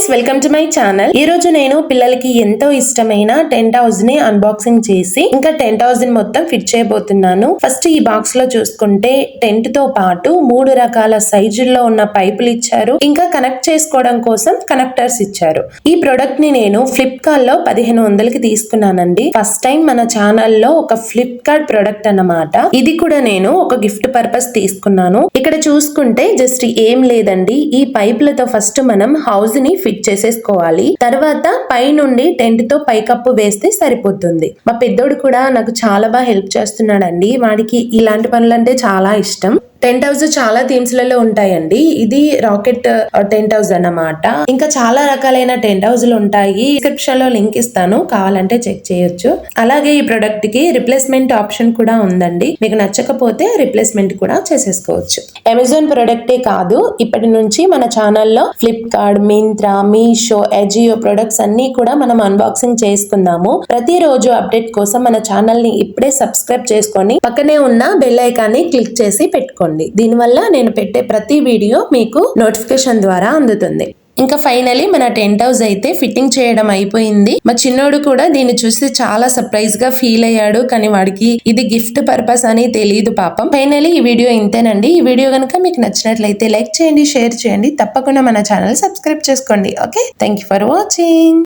Friends, welcome to my channel. ఈ రోజు నేను పిల్లలకి ఎంతో ఇష్టమైన టెంట్ హౌస్ ని అన్బాక్సింగ్ చేసి ఇంకా టెంట్ హౌస్ ని మొత్తం ఫిట్ చేయబోతున్నాను. ఫస్ట్ ఈ బాక్స్ లో చూసుకుంటే టెంట్ తో పాటు 3 రకాల సైజుల్లో ఉన్న పైపులు ఇచ్చారు. ఇంకా కనెక్ట్ చేసుకోవడం కోసం కనెక్టర్స్ ఇచ్చారు. ఈ ప్రొడక్ట్ ని నేను ఫ్లిప్కార్ట్ లో 1500కి తీసుకున్నానండి. ఫస్ట్ టైం మన ఛానల్లో ఒక ఫ్లిప్కార్ట్ ప్రొడక్ట్ అన్నమాట. ఇది కూడా నేను ఒక గిఫ్ట్ పర్పస్ తీసుకున్నాను. ఇక్కడ చూసుకుంటే జస్ట్ ఏం లేదండి, ఈ పైపులతో ఫస్ట్ మనం హౌస్ ని ఫిట్ చేసేసుకోవాలి. తర్వాత పై నుండి టెంట్ తో పైకప్పు వేస్తే సరిపోతుంది. మా పెద్దోడు కూడా నాకు చాలా బాగా హెల్ప్ చేస్తున్నాడండి. వాడికి ఇలాంటి పనులంటే చాలా ఇష్టం. టెంట్ హౌస్ చాలా థీమ్స్ లలో ఉంటాయండి. ఇది రాకెట్ టెంట్ హౌస్ అన్నమాట. ఇంకా చాలా రకాలైన టెంట్ హౌస్లు ఉంటాయి. డిస్క్రిప్షన్ లో లింక్ ఇస్తాను, కావాలంటే చెక్ చేయొచ్చు. అలాగే ఈ ప్రొడక్ట్ కి రిప్లేస్మెంట్ ఆప్షన్ కూడా ఉందండి. మీకు నచ్చకపోతే రిప్లేస్మెంట్ కూడా చేసేసుకోవచ్చు. అమెజాన్ ప్రొడక్టే కాదు, ఇప్పటి నుంచి మన ఛానల్లో ఫ్లిప్కార్ట్, మింత్రా, మీషో, అజియో ప్రొడక్ట్స్ అన్ని కూడా మనం అన్బాక్సింగ్ చేసుకుందాము. ప్రతిరోజు అప్డేట్ కోసం మన ఛానల్ ని ఇప్పుడే సబ్స్క్రైబ్ చేసుకొని పక్కనే ఉన్న బెల్ ఐకాన్ ని క్లిక్ చేసి పెట్టుకోండి. దీనివల్ల నేను పెట్టే ప్రతి వీడియో మీకు నోటిఫికేషన్ ద్వారా అందుతుంది. ఇంకా ఫైనలీ మన టెంట్ హౌస్ అయితే ఫిట్టింగ్ చేయడం అయిపోయింది. మా చిన్నోడు కూడా దీన్ని చూసి చాలా సర్ప్రైజ్ గా ఫీల్ అయ్యాడు. కానీ వాడికి ఇది గిఫ్ట్ పర్పస్ అని తెలియదు పాపం. ఫైనలీ ఈ వీడియో ఇంతేనండి. ఈ వీడియో కనుక మీకు నచ్చినట్లయితే లైక్ చేయండి, షేర్ చేయండి. తప్పకుండా మన ఛానల్ సబ్స్క్రైబ్ చేసుకోండి. Okay, thank you for watching.